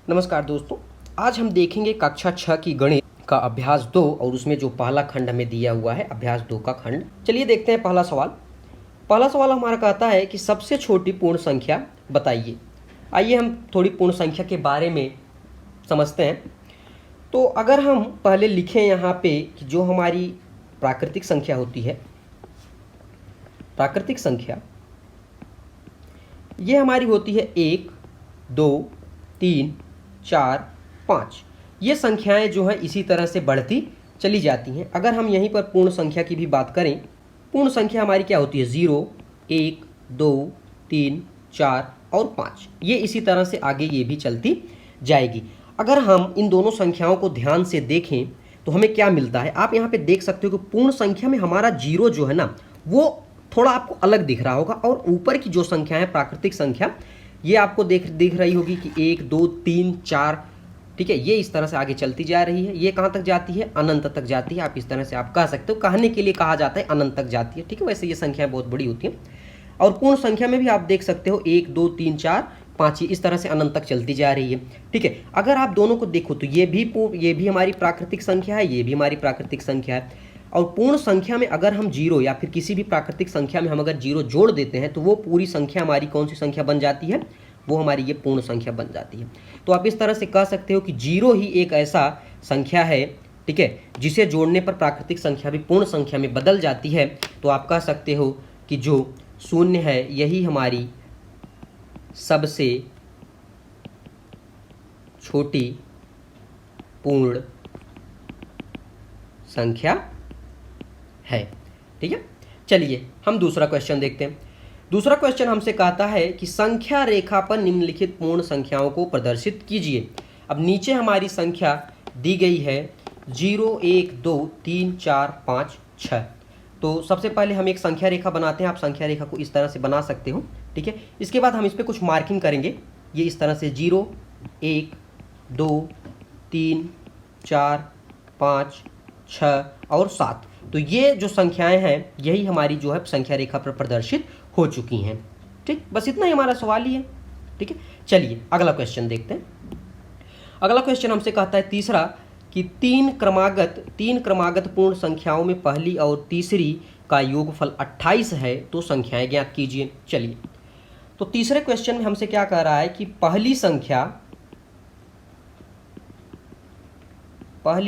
नमस्कार दोस्तों, आज हम देखेंगे कक्षा 6 की गणित का अभ्यास 2 और उसमें जो पहला खंड हमें दिया हुआ है अभ्यास 2 का खंड। चलिए देखते हैं पहला सवाल। पहला सवाल हमारा कहता है कि सबसे छोटी पूर्ण संख्या बताइए। आइए हम थोड़ी पूर्ण संख्या के बारे में समझते हैं। तो अगर हम पहले लिखें यहाँ पे कि जो हमारी प्राकृतिक संख्या होती है, प्राकृतिक संख्या ये हमारी होती है 1, 2, 3, 4, 5। ये संख्याएं जो हैं इसी तरह से बढ़ती चली जाती हैं। अगर हम यहीं पर पूर्ण संख्या की भी बात करें, पूर्ण संख्या हमारी क्या होती है 0, 1, 2, 3, 4 और 5। ये इसी तरह से आगे ये भी चलती जाएगी। अगर हम इन दोनों संख्याओं को ध्यान से देखें तो हमें क्या मिलता है, आप यहाँ पे देख सकते हो कि पूर्ण संख्या में हमारा 0 जो है ना वो थोड़ा आपको अलग दिख रहा होगा, और ऊपर की जो संख्या है प्राकृतिक संख्या ये आपको दिख रही होगी कि 1, 2, 3, 4। ठीक है, ये इस तरह से आगे चलती जा रही है। ये कहाँ तक जाती है, अनंत तक जाती है। आप इस तरह से आप कह सकते हो, कहने के लिए कहा जाता है अनंत तक जाती है। ठीक है, वैसे ये संख्याएं बहुत बड़ी होती हैं। और पूर्ण संख्या में भी आप देख सकते हो 1, 2, 3, 4, 5 इस तरह से अनंत तक चलती जा रही है। ठीक है, अगर आप दोनों को देखो तो ये भी हमारी प्राकृतिक संख्या है, ये भी हमारी प्राकृतिक संख्या है। और पूर्ण संख्या में अगर हम 0 या फिर किसी भी प्राकृतिक संख्या में हम अगर 0 जोड़ देते हैं तो वो पूरी संख्या हमारी कौन सी संख्या बन जाती है, वो हमारी ये पूर्ण संख्या बन जाती है। तो आप इस तरह से कह सकते हो कि 0 ही एक ऐसा संख्या है, ठीक है, जिसे जोड़ने पर प्राकृतिक संख्या भी पूर्ण संख्या में बदल जाती है। तो आप कह सकते हो कि जो 0 है यही हमारी सबसे छोटी पूर्ण संख्या है। ठीक है, चलिए हम दूसरा क्वेश्चन देखते हैं। दूसरा क्वेश्चन हमसे कहता है कि संख्या रेखा पर निम्नलिखित पूर्ण संख्याओं को प्रदर्शित कीजिए। अब नीचे हमारी संख्या दी गई है 0, 1, 2, 3, 4, 5, 6। तो सबसे पहले हम एक संख्या रेखा बनाते हैं। आप संख्या रेखा को इस तरह से बना सकते हो। ठीक है, इसके बाद हम इस पर कुछ मार्किंग करेंगे। ये इस तरह से 0, 1, 2, 3, 4, 5, 6 और 7। तो ये जो संख्याएं हैं यही हमारी जो है संख्या रेखा पर प्रदर्शित हो चुकी हैं। ठीक, बस इतना ही हमारा सवाल ही है। ठीक है, चलिए अगला क्वेश्चन देखते हैं। अगला क्वेश्चन हमसे कहता है तीसरा कि तीन क्रमागत पूर्ण संख्याओं में पहली और तीसरी का योगफल 28 है, तो संख्याएं ज्ञात कीजिए। चलिए, तो तीसरे क्वेश्चन में हमसे क्या कह रहा है कि पहली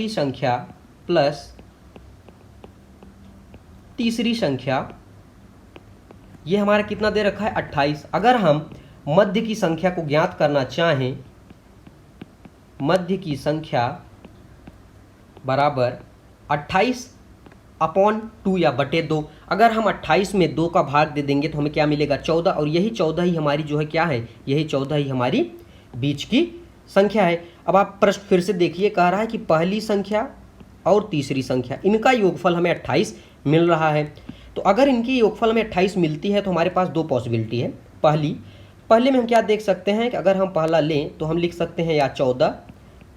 संख्या प्लस तीसरी संख्या, ये हमारा कितना दे रखा है 28। अगर हम मध्य की संख्या को ज्ञात करना चाहें, मध्य की संख्या बराबर 28/2 या बटे 2। अगर हम 28 में 2 का भाग दे देंगे तो हमें क्या मिलेगा 14, और यही 14 ही हमारी जो है क्या है, यही 14 ही हमारी बीच की संख्या है। अब आप प्रश्न फिर से देखिए, कह रहा है कि पहली संख्या और तीसरी संख्या इनका योगफल हमें 28 मिल रहा है। तो अगर इनकी योगफल हमें 28 मिलती है तो हमारे पास दो पॉसिबिलिटी है। पहले में हम क्या देख सकते हैं कि अगर हम पहला लें तो हम लिख सकते हैं या 14,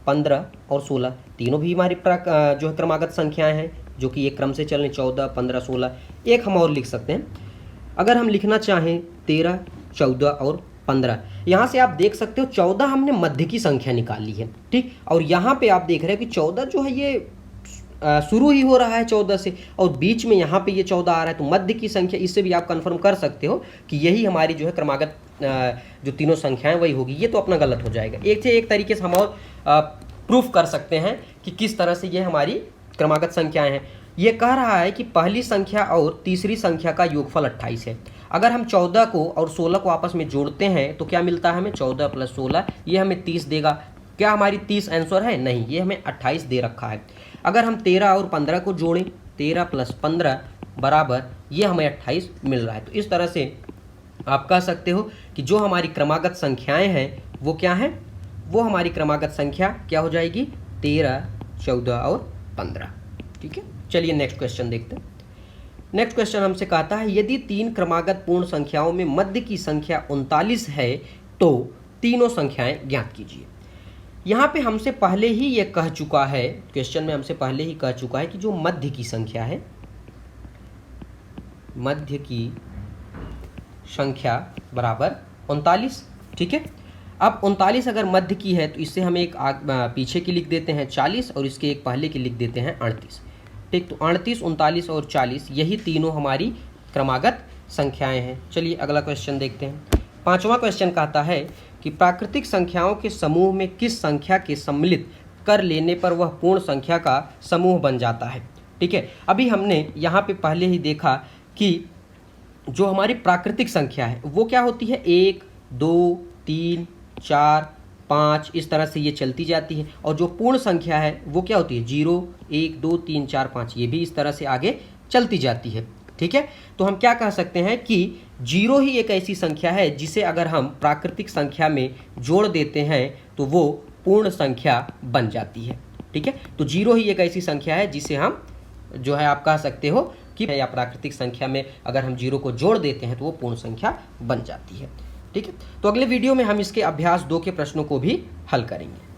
15 और 16, तीनों भी हमारी जो है क्रमागत संख्याएं हैं जो कि एक क्रम से चल रही, 14, 15, 16। एक हम और लिख सकते हैं, अगर हम लिखना चाहें 13, 14 और 15। यहाँ से आप देख सकते हो 14 हमने मध्य की संख्या निकाली है। ठीक, और यहाँ पे आप देख रहे हैं कि 14 जो है ये शुरू ही हो रहा है 14 से, और बीच में यहाँ पे ये 14 आ रहा है। तो मध्य की संख्या, इससे भी आप कंफर्म कर सकते हो कि यही हमारी जो है क्रमागत जो तीनों संख्याएं वही होगी। ये तो अपना गलत हो जाएगा। एक तरीके से हम और प्रूफ कर सकते हैं कि किस तरह से ये हमारी क्रमागत संख्याएं हैं। ये कह रहा है कि पहली संख्या और तीसरी संख्या का योगफल 28 है। अगर हम 14 को और 16 को आपस में जोड़ते हैं तो क्या मिलता है हमें, 14 + 16 ये हमें 30 देगा। क्या हमारी 30 आंसर है, नहीं, ये हमें 28 दे रखा है। अगर हम 13 और 15 को जोड़ें, 13 + 15 बराबर ये हमें 28 मिल रहा है। तो इस तरह से आप कह सकते हो कि जो हमारी क्रमागत संख्याएं हैं वो क्या हैं, वो हमारी क्रमागत संख्या क्या हो जाएगी, 13, 14 और 15। ठीक है, चलिए नेक्स्ट क्वेश्चन देखते हैं। नेक्स्ट क्वेश्चन हमसे कहता है यदि तीन क्रमागत पूर्ण संख्याओं में मध्य की संख्या 39 है तो तीनों संख्याएं ज्ञात कीजिए। यहाँ पे हमसे पहले ही ये कह चुका है, क्वेश्चन में हमसे पहले ही कह चुका है कि जो मध्य की संख्या है, मध्य की संख्या बराबर 39। ठीक है, अब 39 अगर मध्य की है तो इससे हम एक पीछे की लिख देते हैं 40 और इसके एक पहले की लिख देते हैं 38। ठीक, तो 38, 39 और 40 यही तीनों हमारी क्रमागत संख्याएं हैं। चलिए अगला क्वेश्चन देखते हैं। 5वां क्वेश्चन कहता है कि प्राकृतिक संख्याओं के समूह में किस संख्या के सम्मिलित कर लेने पर वह पूर्ण संख्या का समूह बन जाता है। ठीक है, अभी हमने यहाँ पे पहले ही देखा कि जो हमारी प्राकृतिक संख्या है वो क्या होती है, 1, 2, 3, 4, 5 इस तरह से ये चलती जाती है। और जो पूर्ण संख्या है वो क्या होती है, 0, 1, 2, 3, 4, 5 ये भी इस तरह से आगे चलती जाती है। ठीक है, तो हम क्या कह सकते हैं कि 0 ही एक ऐसी संख्या है जिसे अगर हम प्राकृतिक संख्या में जोड़ देते हैं तो वो पूर्ण संख्या बन जाती है। ठीक है, तो 0 ही एक ऐसी संख्या है जिसे हम जो है आप कह सकते हो कि या प्राकृतिक संख्या में अगर हम 0 को जोड़ देते हैं तो वो पूर्ण संख्या बन जाती है। ठीक है, तो अगले वीडियो में हम इसके अभ्यास 2 के प्रश्नों को भी हल करेंगे।